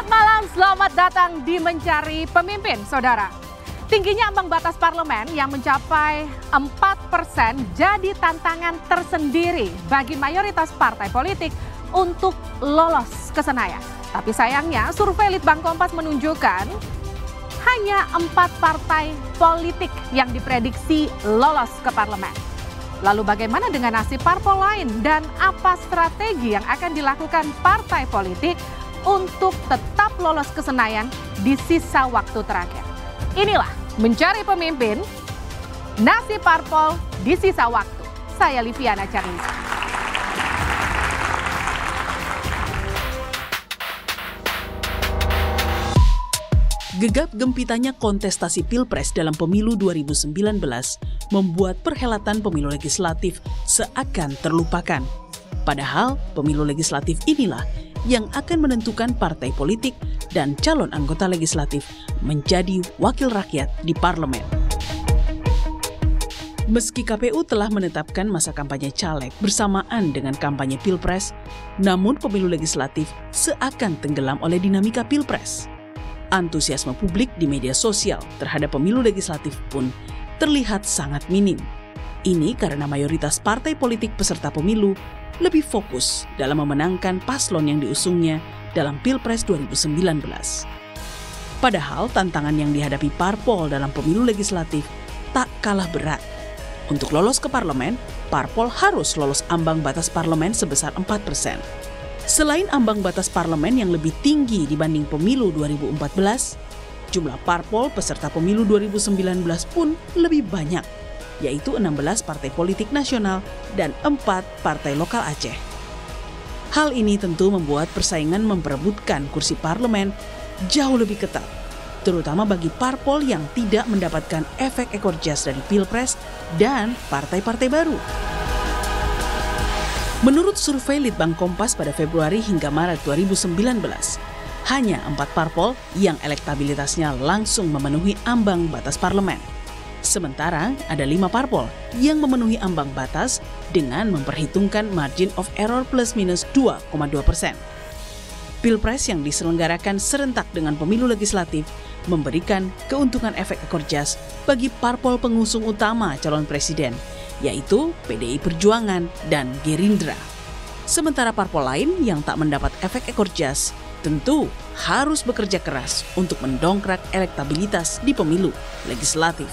Selamat malam, selamat datang di Mencari Pemimpin, Saudara. Tingginya ambang batas parlemen yang mencapai 4% jadi tantangan tersendiri bagi mayoritas partai politik untuk lolos ke Senayan. Tapi sayangnya survei Litbang Kompas menunjukkan hanya 4 partai politik yang diprediksi lolos ke parlemen. Lalu bagaimana dengan nasib parpol lain dan apa strategi yang akan dilakukan partai politik untuk tetap lolos ke Senayan di sisa waktu terakhir? Inilah Mencari Pemimpin, nasib parpol di sisa waktu. Saya Liviana Charlisa. Gegap gempitanya kontestasi Pilpres dalam pemilu 2019 membuat perhelatan pemilu legislatif seakan terlupakan. Padahal pemilu legislatif inilah yang akan menentukan partai politik dan calon anggota legislatif menjadi wakil rakyat di parlemen. Meski KPU telah menetapkan masa kampanye caleg bersamaan dengan kampanye Pilpres, namun pemilu legislatif seakan tenggelam oleh dinamika Pilpres. Antusiasme publik di media sosial terhadap pemilu legislatif pun terlihat sangat minim. Ini karena mayoritas partai politik peserta pemilu lebih fokus dalam memenangkan paslon yang diusungnya dalam Pilpres 2019. Padahal tantangan yang dihadapi parpol dalam pemilu legislatif tak kalah berat. Untuk lolos ke parlemen, parpol harus lolos ambang batas parlemen sebesar 4%. Selain ambang batas parlemen yang lebih tinggi dibanding pemilu 2014, jumlah parpol peserta pemilu 2019 pun lebih banyak, yaitu 16 partai politik nasional dan 4 partai lokal Aceh. Hal ini tentu membuat persaingan memperebutkan kursi parlemen jauh lebih ketat, terutama bagi parpol yang tidak mendapatkan efek ekor jas dari Pilpres dan partai-partai baru. Menurut survei Litbang Kompas pada Februari hingga Maret 2019, hanya 4 parpol yang elektabilitasnya langsung memenuhi ambang batas parlemen. Sementara ada 5 parpol yang memenuhi ambang batas dengan memperhitungkan margin of error plus minus 2,2%. Pilpres yang diselenggarakan serentak dengan pemilu legislatif memberikan keuntungan efek ekor jas bagi parpol pengusung utama calon presiden, yaitu PDI Perjuangan dan Gerindra. Sementara parpol lain yang tak mendapat efek ekor jas tentu harus bekerja keras untuk mendongkrak elektabilitas di pemilu legislatif.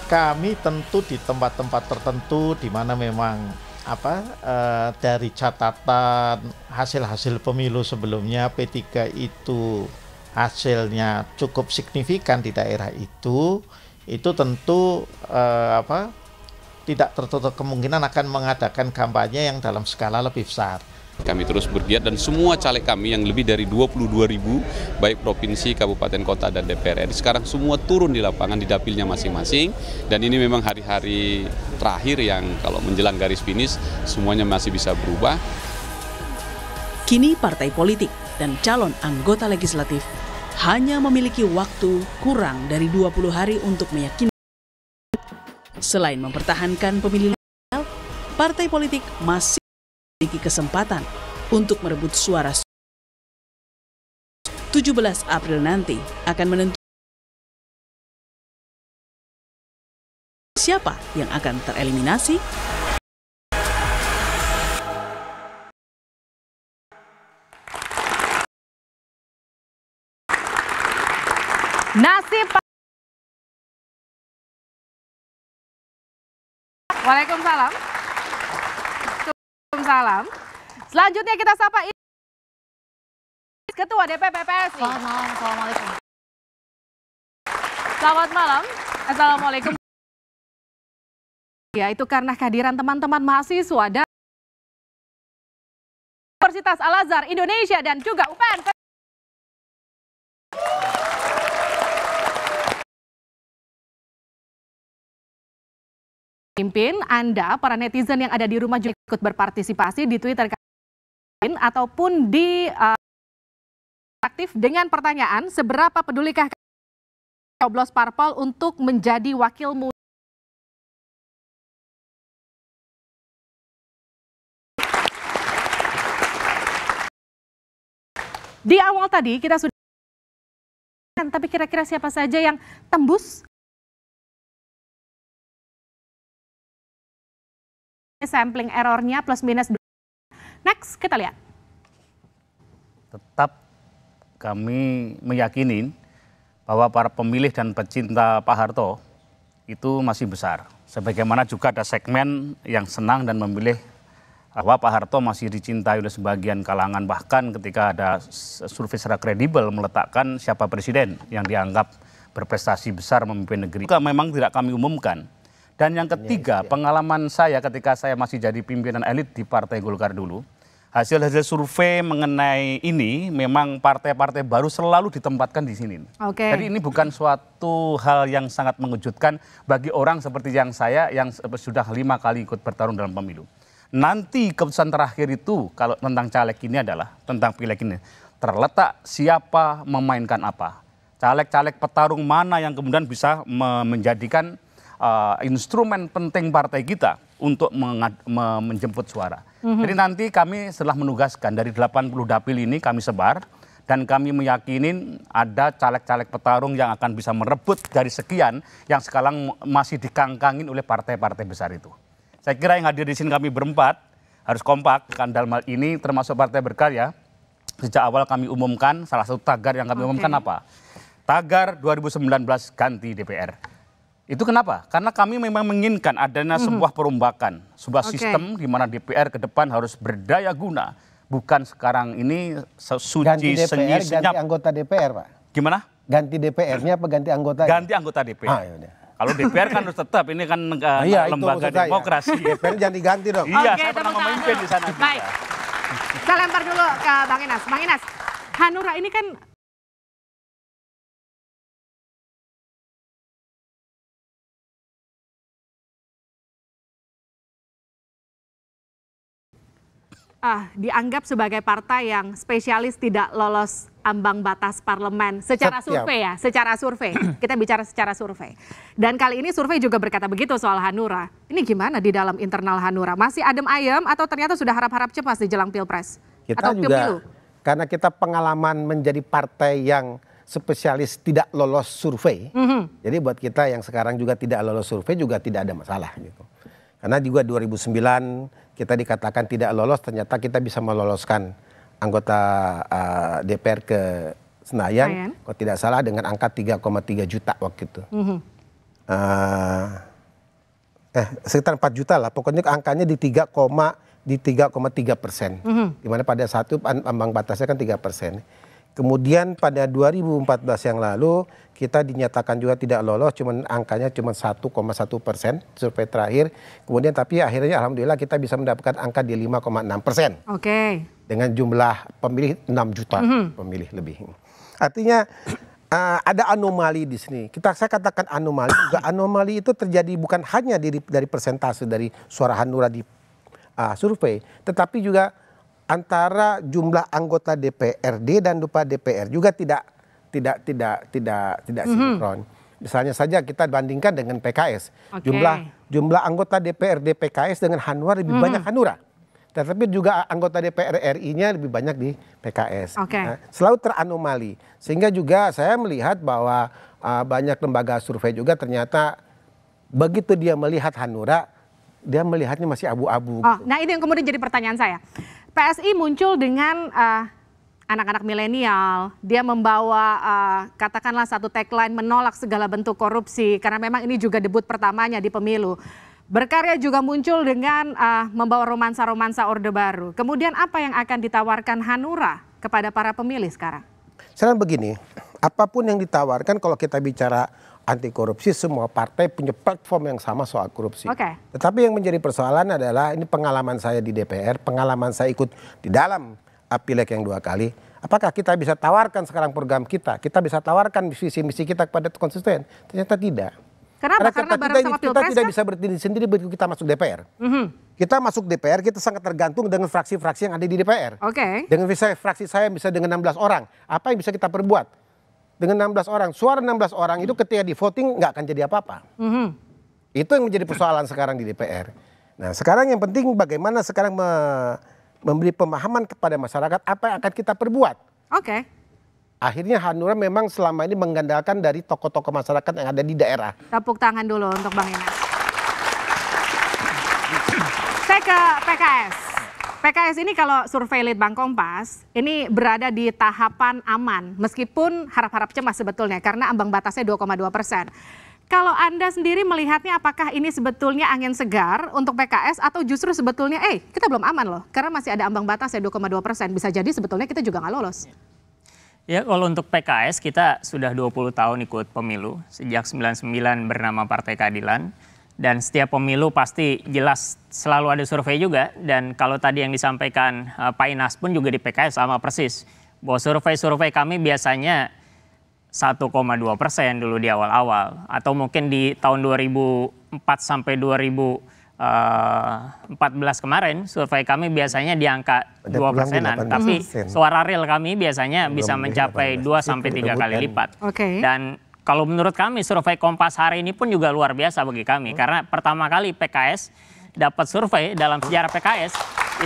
Kami tentu di tempat-tempat tertentu di mana memang dari catatan hasil-hasil pemilu sebelumnya P3 itu hasilnya cukup signifikan di daerah itu tentu tidak tertutup kemungkinan akan mengadakan kampanye yang dalam skala lebih besar. Kami terus bergiat dan semua caleg kami yang lebih dari 22.000, baik provinsi, kabupaten, kota, dan DPR RI, sekarang semua turun di lapangan di dapilnya masing-masing. Dan ini memang hari-hari terakhir yang kalau menjelang garis finish semuanya masih bisa berubah. Kini partai politik dan calon anggota legislatif hanya memiliki waktu kurang dari 20 hari untuk meyakinkan. Selain mempertahankan pemilih nasional, partai politik masih memiliki kesempatan untuk merebut suara. 17 April nanti akan menentukan siapa yang akan tereliminasi. Nasib Waalaikumsalam. Waalaikumsalam. Selanjutnya kita sapa Ketua DPP PSI. Selamat malam, Assalamualaikum. Selamat malam, Assalamualaikum. Ya, itu karena kehadiran teman-teman mahasiswa dan Universitas Al-Azhar Indonesia dan juga UPN. Pimpin, Anda, para netizen yang ada di rumah juga ikut berpartisipasi di Twitter ataupun di aktif dengan pertanyaan, seberapa pedulikah coblos parpol untuk menjadi wakil muda Di awal tadi kita sudah, tapi kira-kira siapa saja yang tembus sampling errornya plus minus? Next, kita lihat. Tetap kami meyakini bahwa para pemilih dan pecinta Pak Harto itu masih besar. Sebagaimana juga ada segmen yang senang dan memilih bahwa Pak Harto masih dicintai oleh sebagian kalangan, bahkan ketika ada survei secara kredibel meletakkan siapa presiden yang dianggap berprestasi besar memimpin negeri. Itu memang tidak kami umumkan. Dan yang ketiga, pengalaman saya ketika saya masih jadi pimpinan elit di Partai Golkar dulu, hasil-hasil survei mengenai ini memang partai-partai baru selalu ditempatkan di sini. Jadi ini bukan suatu hal yang sangat mengejutkan bagi orang seperti yang saya yang sudah 5 kali ikut bertarung dalam pemilu. Nanti keputusan terakhir itu kalau tentang caleg ini adalah tentang pileg ini terletak siapa memainkan apa. Caleg-caleg petarung mana yang kemudian bisa menjadikan instrumen penting partai kita untuk menjemput suara. Jadi nanti kami setelah menugaskan dari 80 dapil ini kami sebar dan kami meyakini ada caleg-caleg petarung yang akan bisa merebut dari sekian yang sekarang masih dikangkangin oleh partai-partai besar itu. Saya kira yang hadir di sini kami berempat harus kompak kan dalam hal ini termasuk Partai Berkarya. Sejak awal kami umumkan salah satu tagar yang kami umumkan apa? Tagar 2019 ganti DPR. Itu kenapa? Karena kami memang menginginkan adanya sebuah perombakan, sebuah sistem di mana DPR ke depan harus berdaya guna. Bukan sekarang ini suci, senyi, senyap. Ganti anggota DPR, Pak. Gimana? Ganti DPR-nya apa ganti anggota? Ganti anggota DPR. Kalau DPR kan harus tetap, ini kan lembaga demokrasi. DPR jangan diganti dong. Iya, saya pernah memimpin di sana. Baik, saya lempar dulu ke Bang Inas. Bang Inas, Hanura ini kan dianggap sebagai partai yang spesialis tidak lolos ambang batas parlemen secara survei ya, secara survei. Kita bicara secara survei. Dan kali ini survei juga berkata begitu soal Hanura. Ini gimana di dalam internal Hanura? Masih adem ayem atau ternyata sudah harap-harap cepat di jelang Pilpres? Kita atau juga, pemilu? karena kita pengalaman menjadi partai yang spesialis tidak lolos survei. Jadi buat kita yang sekarang juga tidak lolos survei juga tidak ada masalah gitu. Karena juga 2009 kita dikatakan tidak lolos, ternyata kita bisa meloloskan anggota DPR ke Senayan, kalau tidak salah dengan angka 3,3 juta waktu itu. Sekitar 4 juta lah, pokoknya angkanya di 3,3%. Dimana pada satu ambang batasnya kan 3%. Kemudian pada 2014 yang lalu kita dinyatakan juga tidak lolos, angkanya cuma 1,1% survei terakhir. Kemudian tapi akhirnya alhamdulillah kita bisa mendapatkan angka di 5,6%. Dengan jumlah pemilih 6 juta pemilih lebih. Artinya ada anomali di sini. Saya katakan anomali juga. Anomali itu terjadi bukan hanya dari persentase dari suara Hanura di survei, tetapi juga antara jumlah anggota DPRD dan DPR juga tidak sinkron. Misalnya saja kita bandingkan dengan PKS. Jumlah anggota DPRD PKS dengan Hanura lebih banyak Hanura. Tetapi juga anggota DPR RI-nya lebih banyak di PKS. Nah, selalu teranomali. Sehingga juga saya melihat bahwa banyak lembaga survei juga ternyata begitu dia melihat Hanura, dia melihatnya masih abu-abu. Nah ini yang kemudian jadi pertanyaan saya. PSI muncul dengan anak-anak milenial, dia membawa katakanlah satu tagline menolak segala bentuk korupsi karena memang ini juga debut pertamanya di pemilu. Berkarya juga muncul dengan membawa romansa-romansa Orde Baru. Kemudian apa yang akan ditawarkan Hanura kepada para pemilih sekarang? Sekarang begini, apapun yang ditawarkan kalau kita bicara anti korupsi, semua partai punya platform yang sama soal korupsi. Tetapi yang menjadi persoalan adalah ini pengalaman saya di DPR, pengalaman saya ikut di dalam pileg yang 2 kali. Apakah kita bisa tawarkan sekarang program kita bisa tawarkan visi misi kita kepada konstituen? Ternyata tidak. Karena bareng sama Pilpres kita tidak bisa berdiri sendiri begitu kita masuk DPR. Kita masuk DPR, kita sangat tergantung dengan fraksi-fraksi yang ada di DPR. Dengan fraksi saya bisa dengan 16 orang, apa yang bisa kita perbuat? Dengan 16 orang, suara 16 orang itu ketika di voting nggak akan jadi apa-apa. Itu yang menjadi persoalan sekarang di DPR. Nah sekarang yang penting bagaimana sekarang memberi pemahaman kepada masyarakat apa yang akan kita perbuat. Oke. Akhirnya Hanura memang selama ini mengandalkan dari tokoh-tokoh masyarakat yang ada di daerah. Tepuk tangan dulu untuk Bang Inas. Saya ke PKS. PKS ini kalau survei Litbang Kompas, ini berada di tahapan aman. Meskipun harap-harap cemas sebetulnya, karena ambang batasnya 2,2%. Kalau Anda sendiri melihatnya apakah ini sebetulnya angin segar untuk PKS atau justru sebetulnya kita belum aman loh. Karena masih ada ambang batasnya 2,2%. Bisa jadi sebetulnya kita juga nggak lolos. Ya, kalau untuk PKS kita sudah 20 tahun ikut pemilu, sejak 99 bernama Partai Keadilan, dan setiap pemilu pasti jelas selalu ada survei juga, dan kalau tadi yang disampaikan Pak Inas pun juga di PKS sama persis, bahwa survei-survei kami biasanya 1,2% dulu di awal-awal, atau mungkin di tahun 2004 sampai 2014 kemarin survei kami biasanya di angka 2%-an, tapi suara real kami biasanya bisa mencapai 2 sampai 3 kali lipat. Dan kalau menurut kami survei Kompas hari ini pun juga luar biasa bagi kami, karena pertama kali PKS dapat survei dalam sejarah PKS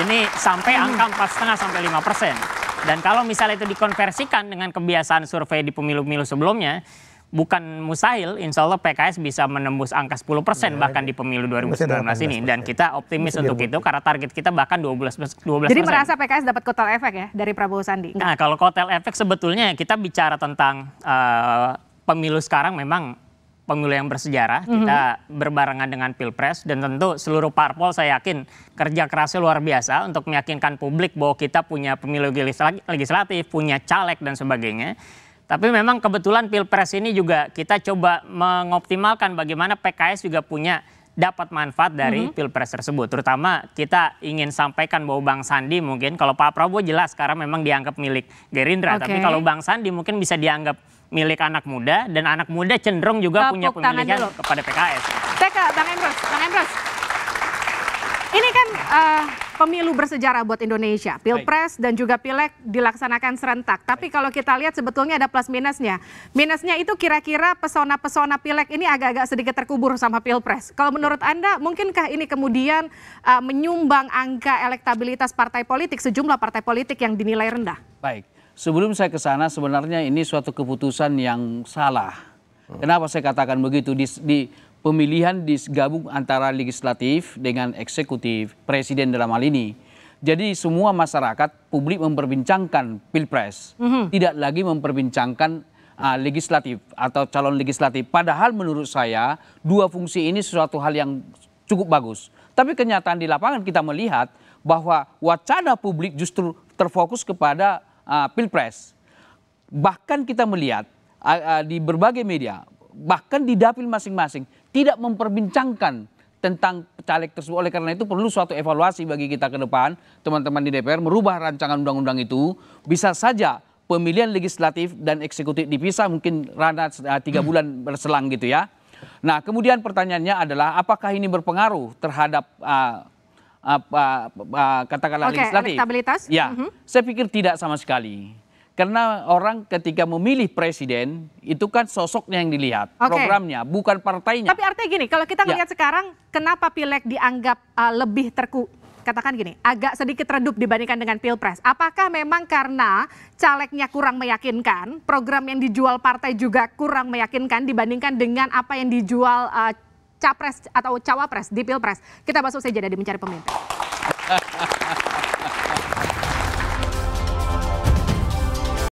ini sampai angka 4,5 sampai 5%. Dan kalau misalnya itu dikonversikan dengan kebiasaan survei di pemilu-pemilu sebelumnya, bukan mustahil, insya Allah PKS bisa menembus angka 10% bahkan di pemilu 2019 ini. Dan kita optimis untuk itu karena target kita bahkan 12%. Jadi merasa PKS dapat kotel efek ya dari Prabowo Sandi? Nah, kalau kotel efek sebetulnya kita bicara tentang pemilu sekarang memang pemilu yang bersejarah. Kita berbarengan dengan Pilpres dan tentu seluruh parpol saya yakin kerja kerasnya luar biasa untuk meyakinkan publik bahwa kita punya pemilu legislatif, punya caleg dan sebagainya. Tapi memang kebetulan Pilpres ini juga kita coba mengoptimalkan bagaimana PKS juga punya dapat manfaat dari Pilpres tersebut. Terutama kita ingin sampaikan bahwa Bang Sandi mungkin, kalau Pak Prabowo jelas sekarang memang dianggap milik Gerindra. Tapi kalau Bang Sandi mungkin bisa dianggap milik anak muda, dan anak muda cenderung juga punya pemilihan kepada PKS. Saya ke Bang Emrus. Bang Emrus, ini kan pemilu bersejarah buat Indonesia. Pilpres dan juga Pileg dilaksanakan serentak. Tapi kalau kita lihat sebetulnya ada plus minusnya. Minusnya itu kira-kira pesona-pesona Pileg ini agak-agak sedikit terkubur sama Pilpres. Kalau menurut Anda, mungkinkah ini kemudian menyumbang angka elektabilitas partai politik, sejumlah partai politik yang dinilai rendah? Baik. Sebelum saya ke sana, sebenarnya ini suatu keputusan yang salah. Kenapa saya katakan begitu? Di pemilihan digabung antara legislatif dengan eksekutif, presiden dalam hal ini. Jadi semua masyarakat, publik memperbincangkan Pilpres, tidak lagi memperbincangkan legislatif atau calon legislatif. Padahal menurut saya dua fungsi ini sesuatu hal yang cukup bagus. Tapi kenyataan di lapangan kita melihat bahwa wacana publik justru terfokus kepada Pilpres. Bahkan kita melihat di berbagai media, bahkan di dapil masing-masing tidak memperbincangkan tentang caleg tersebut. Oleh karena itu perlu suatu evaluasi bagi kita ke depan, teman-teman di DPR merubah rancangan undang-undang itu. Bisa saja pemilihan legislatif dan eksekutif dipisah, mungkin rada 3 bulan berselang gitu ya. Nah, kemudian pertanyaannya adalah apakah ini berpengaruh terhadap katakanlah legislatif? Elektabilitas? Ya, saya pikir tidak sama sekali. Karena orang ketika memilih presiden itu kan sosoknya yang dilihat, programnya, bukan partainya. Tapi artinya gini, kalau kita ngelihat sekarang, kenapa Pileg dianggap lebih katakan gini, agak sedikit redup dibandingkan dengan Pilpres? Apakah memang karena calegnya kurang meyakinkan, program yang dijual partai juga kurang meyakinkan dibandingkan dengan apa yang dijual capres atau cawapres di Pilpres? Kita bahas usai jeda di Mencari Pemimpin.